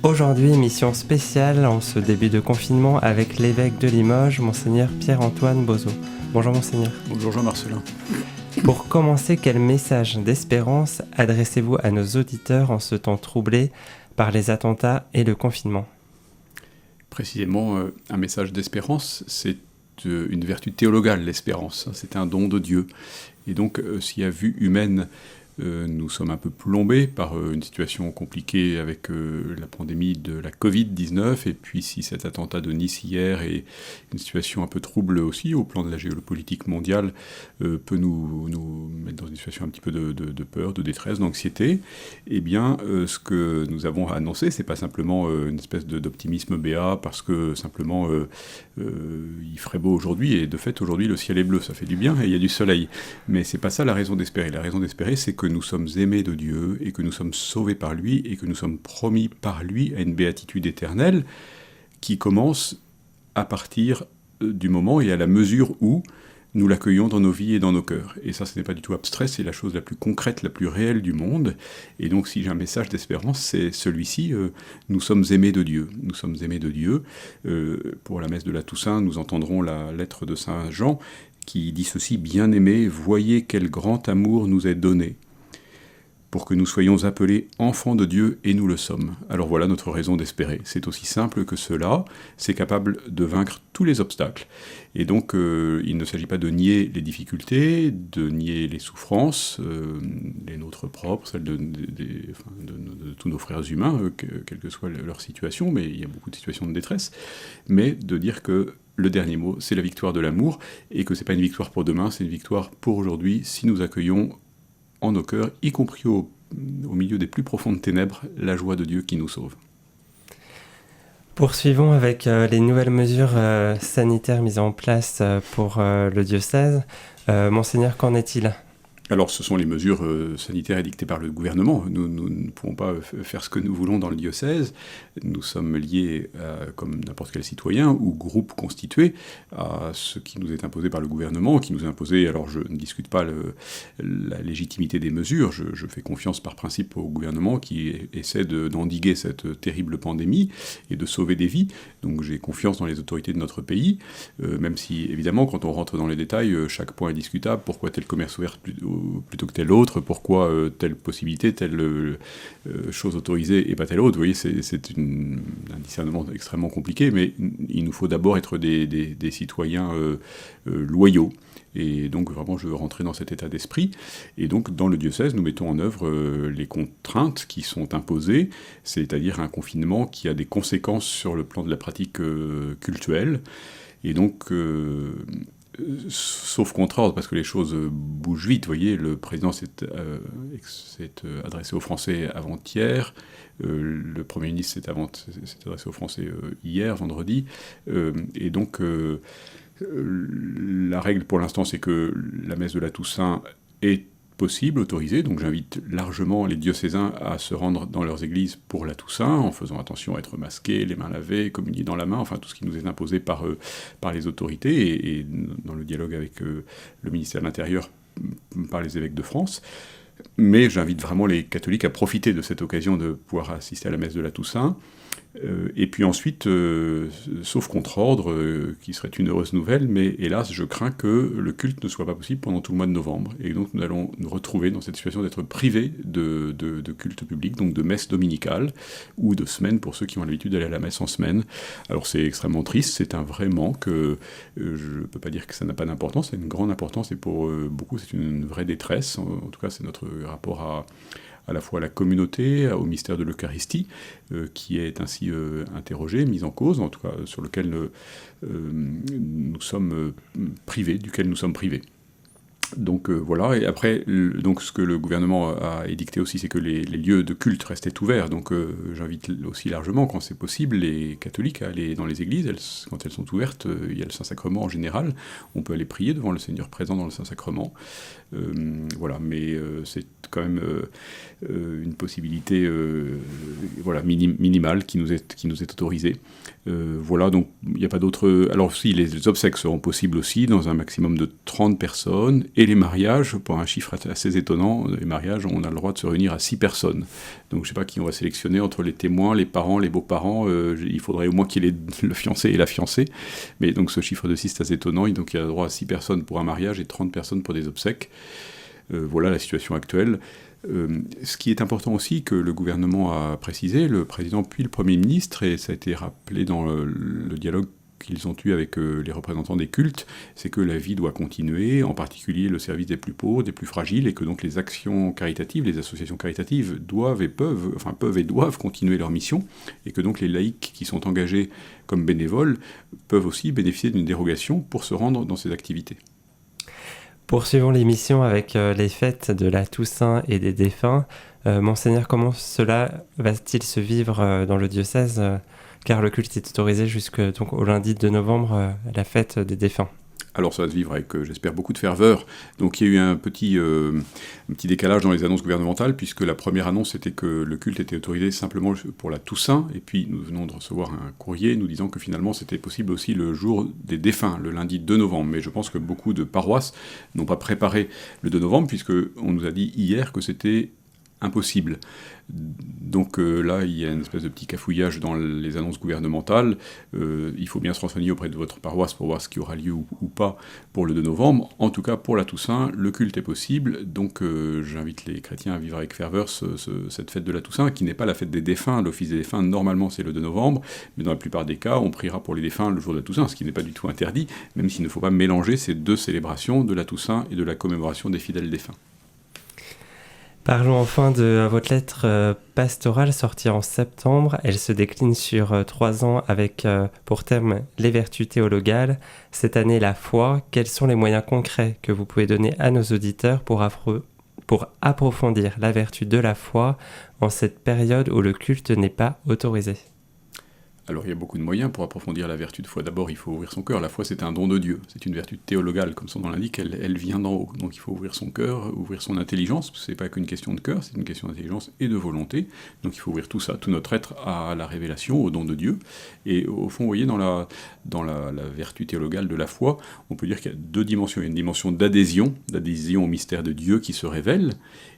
Aujourd'hui, émission spéciale en ce début de confinement avec l'évêque de Limoges, Monseigneur Pierre-Antoine Bozo. Bonjour Monseigneur. Bonjour Jean-Marcelin. Pour commencer, quel message d'espérance adressez-vous à nos auditeurs en ce temps troublé par les attentats et le confinement ? Précisément, un message d'espérance, c'est une vertu théologale, l'espérance. C'est un don de Dieu. Et donc, si à vue humaine, nous sommes un peu plombés par une situation compliquée avec la pandémie de la Covid-19, et puis si cet attentat de Nice hier est une situation un peu trouble aussi au plan de la géopolitique mondiale, peut nous mettre dans une situation un petit peu de peur, de détresse, d'anxiété, eh bien ce que nous avons annoncé, c'est pas simplement une espèce d'optimisme béat parce que simplement il ferait beau aujourd'hui, et de fait aujourd'hui le ciel est bleu, ça fait du bien et il y a du soleil, mais c'est pas ça la raison d'espérer. La raison d'espérer, c'est que nous sommes aimés de Dieu et que nous sommes sauvés par lui et que nous sommes promis par lui à une béatitude éternelle qui commence à partir du moment et à la mesure où nous l'accueillons dans nos vies et dans nos cœurs. Et ça, ce n'est pas du tout abstrait, c'est la chose la plus concrète, la plus réelle du monde. Et donc, si j'ai un message d'espérance, c'est celui-ci, nous sommes aimés de Dieu. Nous sommes aimés de Dieu. Pour la messe de la Toussaint, nous entendrons la lettre de Saint Jean qui dit ceci: « Bien-aimés, voyez quel grand amour nous est donné, pour que nous soyons appelés enfants de Dieu, et nous le sommes. » Alors voilà notre raison d'espérer. C'est aussi simple que cela, c'est capable de vaincre tous les obstacles. Et donc, il ne s'agit pas de nier les difficultés, de nier les souffrances, les nôtres propres, celles de tous nos frères humains, quelle que soit leur situation, mais il y a beaucoup de situations de détresse, mais de dire que le dernier mot, c'est la victoire de l'amour, et que c'est pas une victoire pour demain, c'est une victoire pour aujourd'hui, si nous accueillons en nos cœurs, y compris au milieu des plus profondes ténèbres, la joie de Dieu qui nous sauve. Poursuivons avec les nouvelles mesures sanitaires mises en place pour le diocèse. Monseigneur, qu'en est-il ? Alors, ce sont les mesures sanitaires édictées par le gouvernement. Nous ne pouvons pas faire ce que nous voulons dans le diocèse. Nous sommes liés, comme n'importe quel citoyen ou groupe constitué, à ce qui nous est imposé par le gouvernement, qui nous est imposé. Alors, je ne discute pas la légitimité des mesures. Je fais confiance par principe au gouvernement qui essaie d'endiguer cette terrible pandémie et de sauver des vies. Donc, j'ai confiance dans les autorités de notre pays, même si, évidemment, quand on rentre dans les détails, chaque point est discutable. Pourquoi tel commerce ouvert plutôt que tel autre, pourquoi telle possibilité, telle chose autorisée et pas telle autre. Vous voyez, c'est un discernement extrêmement compliqué, mais il nous faut d'abord être des citoyens loyaux. Et donc vraiment, je veux rentrer dans cet état d'esprit. Et donc, dans le diocèse, nous mettons en œuvre les contraintes qui sont imposées, c'est-à-dire un confinement qui a des conséquences sur le plan de la pratique cultuelle. Et donc, sauf contre-ordre, parce que les choses bougent vite. Vous voyez, le président s'est adressé aux Français avant-hier, le Premier ministre s'est adressé aux Français hier, vendredi, et donc la règle pour l'instant, c'est que la messe de la Toussaint est possible, autorisée, donc j'invite largement les diocésains à se rendre dans leurs églises pour la Toussaint, en faisant attention à être masqués, les mains lavées, communier dans la main, enfin tout ce qui nous est imposé par les autorités, et dans le dialogue avec le ministère de l'Intérieur par les évêques de France. Mais j'invite vraiment les catholiques à profiter de cette occasion de pouvoir assister à la messe de la Toussaint. Et puis ensuite, sauf contre ordre, qui serait une heureuse nouvelle, mais hélas, je crains que le culte ne soit pas possible pendant tout le mois de novembre, et donc nous allons nous retrouver dans cette situation d'être privés de culte public, donc de messe dominicale, ou de semaine pour ceux qui ont l'habitude d'aller à la messe en semaine. Alors c'est extrêmement triste, c'est un vrai manque, je ne peux pas dire que ça n'a pas d'importance, ça a une grande importance, et pour beaucoup c'est une vraie détresse, en tout cas c'est notre rapport à la fois à la communauté, au mystère de l'Eucharistie, qui est ainsi interrogé, mis en cause, en tout cas sur lequel nous sommes privés, duquel nous sommes privés. Donc voilà, et après, donc, ce que le gouvernement a édicté aussi, c'est que les lieux de culte restaient ouverts, donc j'invite aussi largement, quand c'est possible, les catholiques à aller dans les églises, quand elles sont ouvertes, il y a le Saint-Sacrement en général, on peut aller prier devant le Seigneur présent dans le Saint-Sacrement, voilà, mais c'est quand même une possibilité voilà, minimale qui nous est autorisée. Voilà, donc il n'y a pas d'autre... Alors si, les obsèques seront possibles aussi, dans un maximum de 30 personnes, Et les mariages, pour un chiffre assez étonnant, les mariages, on a le droit de se réunir à 6 personnes. Donc je ne sais pas qui on va sélectionner entre les témoins, les parents, les beaux-parents. Il faudrait au moins qu'il y ait le fiancé et la fiancée. Mais donc ce chiffre de 6, c'est assez étonnant. Et donc il y a le droit à 6 personnes pour un mariage et 30 personnes pour des obsèques. Voilà la situation actuelle. Ce qui est important aussi, que le gouvernement a précisé, le président puis le Premier ministre, et ça a été rappelé dans le dialogue qu'ils ont eu avec les représentants des cultes, c'est que la vie doit continuer, en particulier le service des plus pauvres, des plus fragiles, et que donc les actions caritatives, les associations caritatives peuvent et doivent continuer leur mission, et que donc les laïcs qui sont engagés comme bénévoles peuvent aussi bénéficier d'une dérogation pour se rendre dans ces activités. Poursuivons l'émission avec les fêtes de la Toussaint et des défunts. Monseigneur, comment cela va-t-il se vivre dans le diocèse car le culte est autorisé jusqu'au lundi 2 novembre, la fête des défunts. Alors ça va se vivre avec, j'espère, beaucoup de ferveur. Donc il y a eu un petit décalage dans les annonces gouvernementales, puisque la première annonce était que le culte était autorisé simplement pour la Toussaint, et puis nous venons de recevoir un courrier nous disant que finalement c'était possible aussi le jour des défunts, le lundi 2 novembre. Mais je pense que beaucoup de paroisses n'ont pas préparé le 2 novembre, puisqu'on nous a dit hier que c'était impossible. Donc là, il y a une espèce de petit cafouillage dans les annonces gouvernementales. Il faut bien se renseigner auprès de votre paroisse pour voir ce qui aura lieu ou pas pour le 2 novembre. En tout cas, pour la Toussaint, le culte est possible. Donc j'invite les chrétiens à vivre avec ferveur cette fête de la Toussaint, qui n'est pas la fête des défunts. L'office des défunts, normalement, c'est le 2 novembre. Mais dans la plupart des cas, on priera pour les défunts le jour de la Toussaint, ce qui n'est pas du tout interdit, même s'il ne faut pas mélanger ces deux célébrations de la Toussaint et de la commémoration des fidèles défunts. Parlons enfin de votre lettre pastorale sortie en septembre. Elle se décline sur 3 ans avec pour thème les vertus théologales. Cette année, la foi. Quels sont les moyens concrets que vous pouvez donner à nos auditeurs pour approfondir la vertu de la foi en cette période où le culte n'est pas autorisé ? Alors il y a beaucoup de moyens pour approfondir la vertu de foi. D'abord, il faut ouvrir son cœur. La foi, c'est un don de Dieu. C'est une vertu théologale, comme son nom l'indique, elle vient d'en haut. Donc il faut ouvrir son cœur, ouvrir son intelligence. C'est pas qu'une question de cœur, c'est une question d'intelligence et de volonté. Donc il faut ouvrir tout ça, tout notre être à la révélation, au don de Dieu. Et au fond, vous voyez, dans la vertu théologale de la foi, on peut dire qu'il y a 2 dimensions. Il y a une dimension d'adhésion au mystère de Dieu qui se révèle.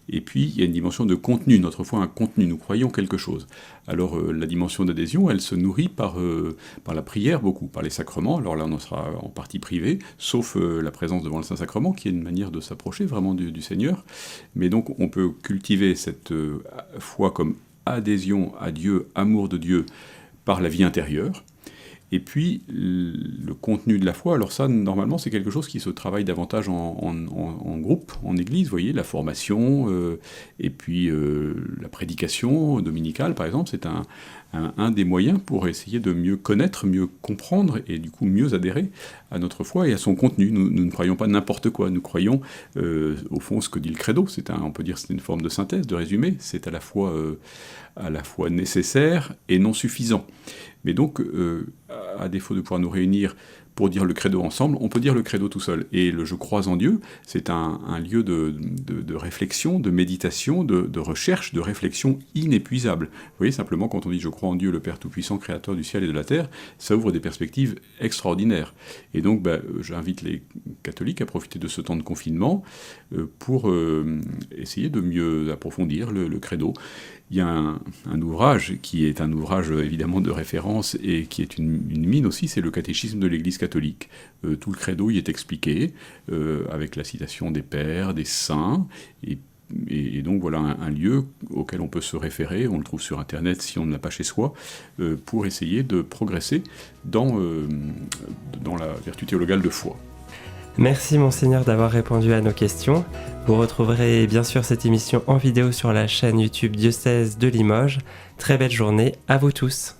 Et puis, il y a une dimension de contenu. Notre foi a un contenu, nous croyons quelque chose. Alors, la dimension d'adhésion, elle se nourrit par la prière, beaucoup, par les sacrements. Alors là, on en sera en partie privé, sauf la présence devant le Saint-Sacrement, qui est une manière de s'approcher vraiment du Seigneur. Mais donc, on peut cultiver cette foi comme adhésion à Dieu, amour de Dieu, par la vie intérieure. Et puis, le contenu de la foi, alors ça, normalement, c'est quelque chose qui se travaille davantage en groupe, en église, vous voyez, la formation, et puis la prédication dominicale, par exemple, c'est un des moyens pour essayer de mieux connaître, mieux comprendre, et du coup mieux adhérer à notre foi et à son contenu. Nous ne croyons pas n'importe quoi, nous croyons, au fond, ce que dit le credo. On peut dire que c'est une forme de synthèse, de résumé, c'est à la fois nécessaire et non suffisant. Mais donc, à défaut de pouvoir nous réunir pour dire le credo ensemble, on peut dire le credo tout seul. Et le « je crois en Dieu », c'est un lieu de réflexion, de méditation, de recherche, de réflexion inépuisable. Vous voyez, simplement, quand on dit « je crois en Dieu, le Père Tout-Puissant, Créateur du ciel et de la terre », ça ouvre des perspectives extraordinaires. Et donc, j'invite les catholiques à profiter de ce temps de confinement pour essayer de mieux approfondir le credo. Il y a un ouvrage qui est un ouvrage évidemment de référence et qui est une mine aussi, c'est le catéchisme de l'Église catholique. Tout le credo y est expliqué, avec la citation des pères, des saints, et donc voilà un lieu auquel on peut se référer, on le trouve sur Internet si on ne l'a pas chez soi, pour essayer de progresser dans la vertu théologale de foi. Merci Monseigneur d'avoir répondu à nos questions. Vous retrouverez bien sûr cette émission en vidéo sur la chaîne YouTube Diocèse de Limoges. Très belle journée à vous tous.